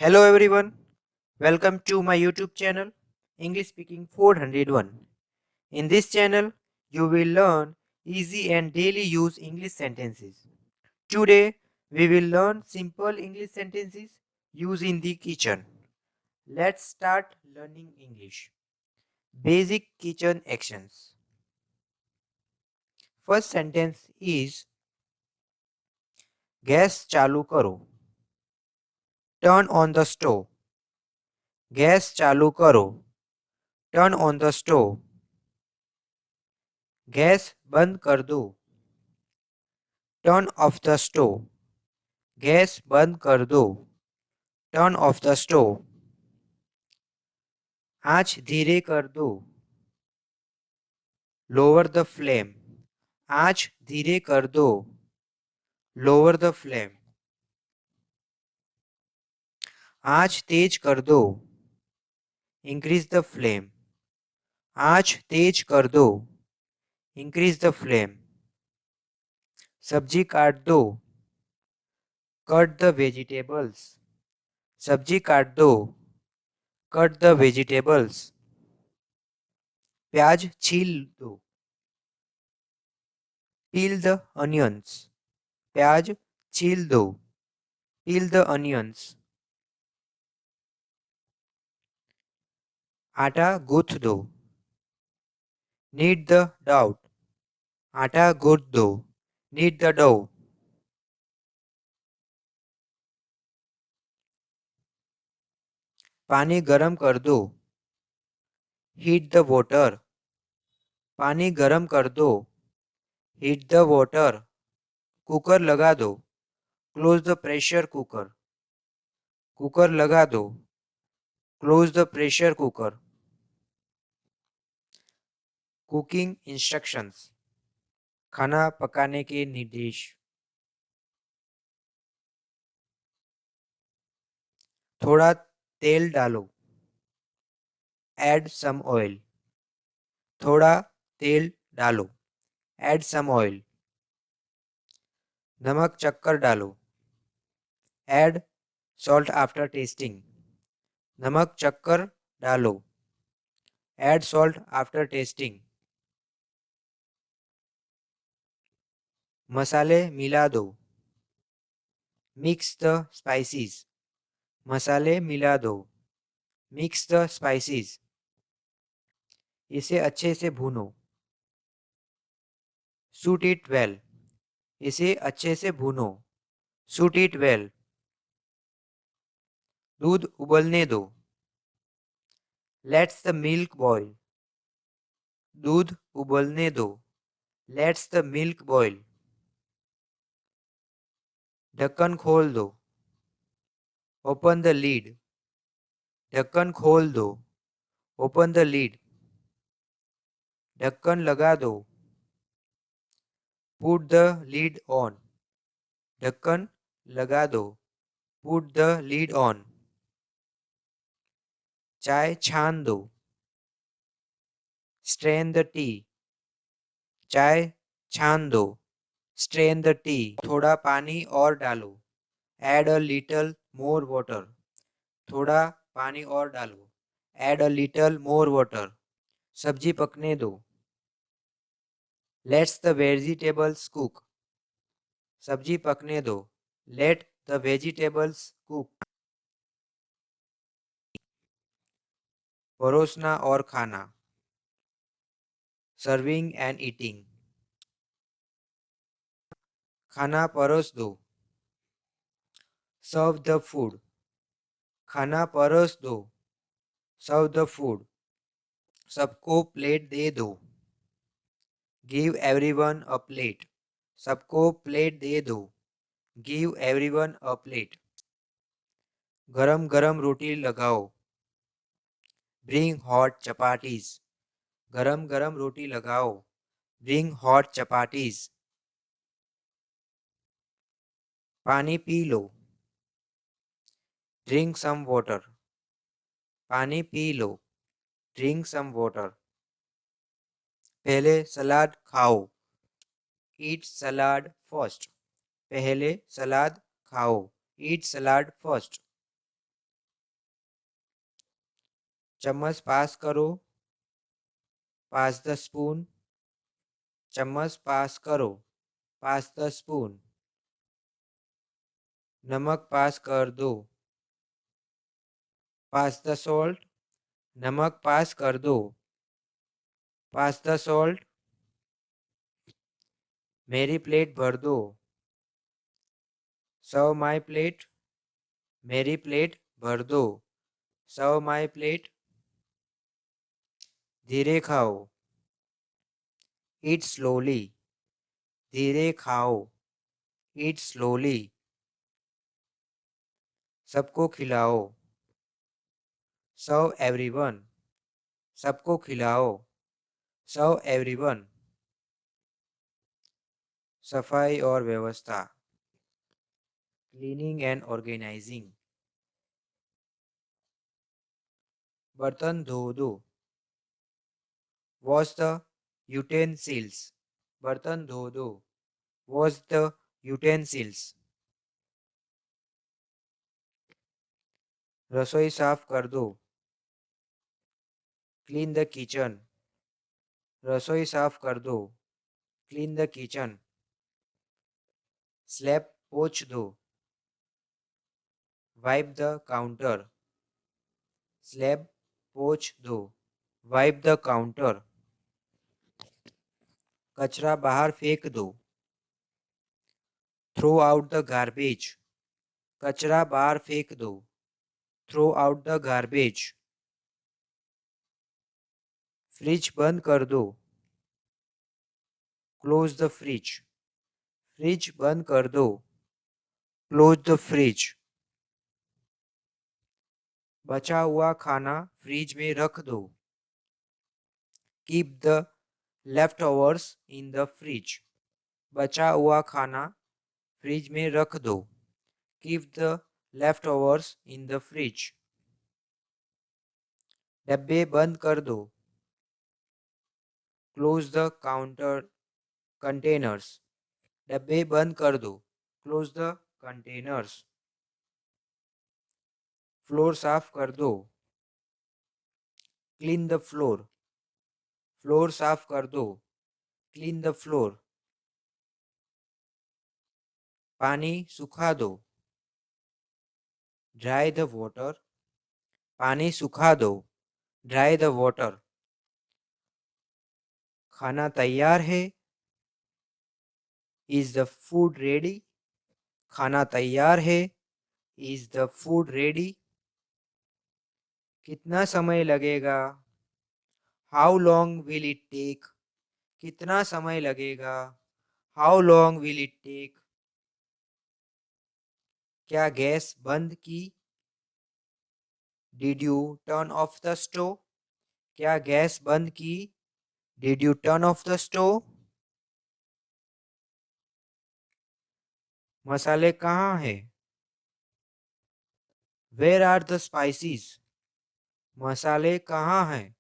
Hello everyone, welcome to my YouTube channel English Speaking 401. In this channel, you will learn easy and daily use English sentences. Today, we will learn simple English sentences used in the kitchen. Let's start learning English. Basic kitchen actions. First sentence is gas चालू करो. Turn on the stove. Gas चालू करो. Turn on the stove. Gas बंद कर दो. Turn off the stove. Gas बंद कर दो. Turn off the stove. आँच धीरे कर दो. Lower the flame. आँच धीरे कर दो. Lower the flame. आँच तेज कर दो. Increase the flame. आँच तेज कर दो. Increase the flame. सब्जी काट दो. Cut the vegetables. सब्जी काट दो. Cut the vegetables. प्याज छील दो. Peel the onions. प्याज छील दो. Peel the onions. आटा गूंथ दो. Knead the dough. आटा गूंथ दो. Knead the dough. पानी गरम कर दो. Heat the water. पानी गरम कर दो. Heat the water. कुकर लगा दो. Close the pressure cooker. Cooker लगा दो. Close the pressure cooker. Cooking instructions. खाना पकाने के निर्देश. थोड़ा तेल डालो. Add some oil. थोड़ा तेल डालो. Add some oil. नमक चक्कर डालो. Add salt after tasting. नमक चक्कर डालो. Add salt after tasting. मसाले मिला दो. Mix the spices. मसाले मिला दो. Mix the spices. इसे अच्छे से भूनो. Shoot it well. इसे अच्छे से भूनो. Shoot it well. दूध उबलने दो. Let's the milk boil. दूध उबलने दो. Let's the milk boil. ढक्कन खोल दो. Open the lid. ढक्कन खोल दो. Open the lid. ढक्कन लगा दो. Put the lid on. ढक्कन लगा दो. Put the lid on. चाय छान दो. Strain the tea. चाय छान दो. Strain the tea. थोड़ा पानी और डालो. Add a little more water. थोड़ा पानी और डालो. Add a little more water. सब्जी पकने दो. Let the vegetables cook. सब्जी पकने दो. Let the vegetables cook. परोसना और खाना. Serving and eating. खाना परोस दो. Serve the food. खाना परोस दो. Serve the food. सबको प्लेट दे दो. Give everyone a plate. सबको प्लेट दे दो. Give everyone a plate. गरम गरम रोटी लगाओ. Bring hot chapatis. गरम गरम रोटी लगाओ. Bring hot chapatis. पानी P low. Drink some water. पानी P low. Drink some water. पहले सलाद खाओ. Eat salad first. पहले सलाद खाओ. Eat salad first. चम्मच पास करो, पास द स्पून। चम्मच पास करो, पास द स्पून। नमक पास कर दो, पास द सॉल्ट। नमक पास कर दो, पास द सॉल्ट। मेरी प्लेट भर दो, सर्व माई प्लेट। मेरी प्लेट भर दो, सर्व माई प्लेट। धीरे खाओ, ईट स्लोली। धीरे खाओ, ईट स्लोली। सबको खिलाओ, सर्व एवरीवन। सबको खिलाओ, सर्व एवरीवन। सफाई और व्यवस्था, क्लीनिंग एंड ऑर्गेनाइजिंग। बर्तन धो दो, वॉश द यूटेंसिल्स। बर्तन धो दो, वॉश द यूटेंसिल्स। रसोई साफ कर दो, क्लीन द किचन। रसोई साफ कर दो, क्लीन द किचन। स्लैब पोंछ दो, वाइप द काउंटर। स्लैब पोंछ दो, वाइप द काउंटर। कचरा बाहर फेंक दो, थ्रो आउट द गार्बेज। कचरा बाहर फेंक दो, throw out the garbage. Fridge बंद कर दो, क्लोज द फ्रिज। फ्रिज बंद कर दो, क्लोज द फ्रिज। बचा हुआ खाना फ्रिज में रख दो, keep the left overs in the fridge. बचा हुआ खाना फ्रिज में रख दो, keep the left overs in the fridge. डब्बे बंद कर दो, क्लोज द काउंटर कंटेनर्स। डब्बे बंद कर दो, क्लोज द कंटेनर्स। फ्लोर साफ कर दो, क्लीन द फ्लोर। फ्लोर साफ कर दो, क्लीन द फ्लोर। पानी सुखा दो, ड्राई द वाटर। पानी सुखा दो, ड्राई द वाटर। खाना तैयार है, इज द फूड रेडी। खाना तैयार है, इज द फूड रेडी। कितना समय लगेगा, how long will it take. कितना समय लगेगा, how long will it take. क्या गैस बंद की, did you turn off the stove. क्या गैस बंद की, did you turn off the stove. मसाले कहाँ हैं, वेयर आर द स्पाइसेस। मसाले कहाँ हैं,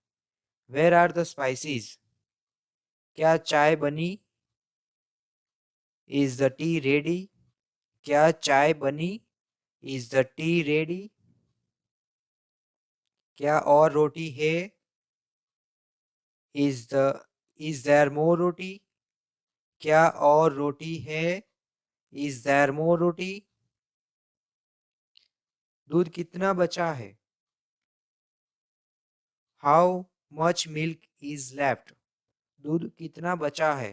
वेयर आर द स्पाइसेस। क्या चाय बनी, इज द टी रेडी। क्या चाय बनी, इज द टी रेडी। क्या और रोटी है, इज देयर मोर रोटी। क्या और रोटी है, इज देयर मोर रोटी। दूध कितना बचा है, how much milk is left. दूध कितना बचा है,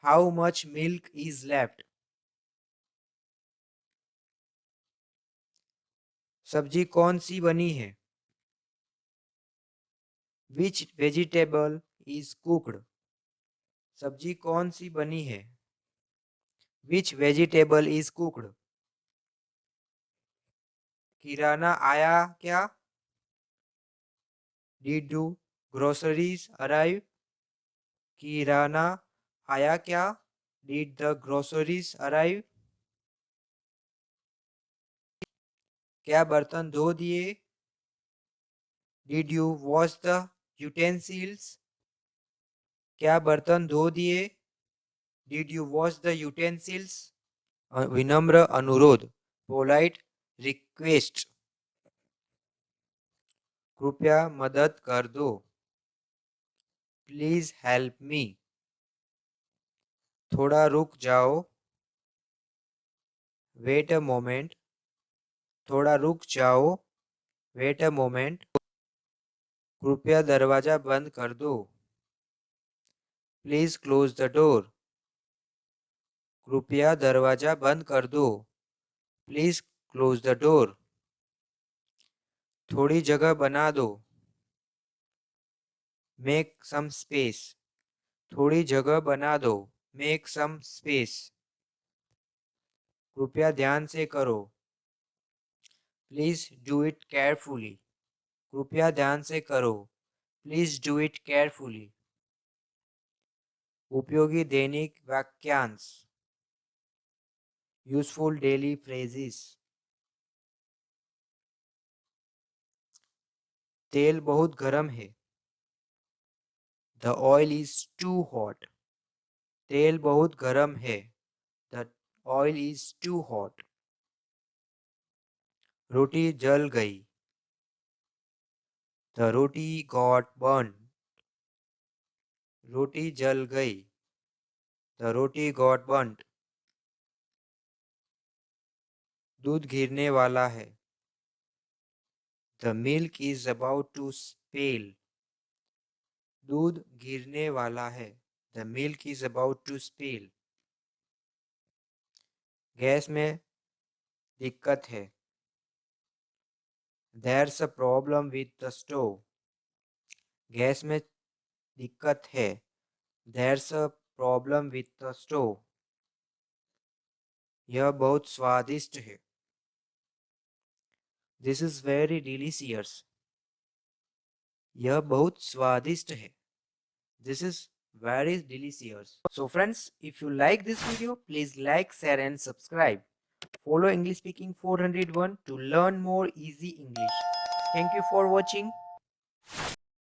how much milk is left. सब्जी कौन सी बनी है, विच वेजिटेबल इज कुक्ड। सब्जी कौन सी बनी है, विच वेजिटेबल इज कुक्ड। किराना आया क्या, डिड यू ग्रोसरीज अराइव। किराना आया क्या, डिड द ग्रोसरीज अराइव। क्या बर्तन धो दिए, did you wash the utensils. क्या बर्तन धो दिए, did you wash the utensils. विनम्र अनुरोध, पोलाइट रिक्वेस्ट। कृपया मदद कर दो. Please help me. थोड़ा रुक जाओ. Wait a moment. थोड़ा रुक जाओ. Wait a moment. कृपया दरवाजा बंद कर दो. Please close the door. कृपया दरवाजा बंद कर दो. Please close the door. थोड़ी जगह बना दो. Make some space. थोड़ी जगह बना दो. Make some space. कृपया ध्यान से करो. Please do it carefully. कृपया ध्यान से करो. Please do it carefully. उपयोगी दैनिक वाक्यांश. Useful daily phrases. तेल बहुत गर्म है. The oil is too hot. तेल बहुत गर्म है. The oil is too hot. रोटी जल गई. The roti got burn. रोटी जल गई. The roti got burned. दूध गिरने वाला है. The milk is about to spell. दूध गिरने वाला है. The milk is about to spill. Gas में दिक्कत है. There's a problem with the stove. Gas में दिक्कत है. There's a problem with the stove. यह बहुत स्वादिष्ट है. This is very delicious. यह बहुत स्वादिष्ट है. This is very delicious. So friends, if you like this video, please like, share and subscribe. Follow English Speaking 401 to learn more easy English. Thank you for watching.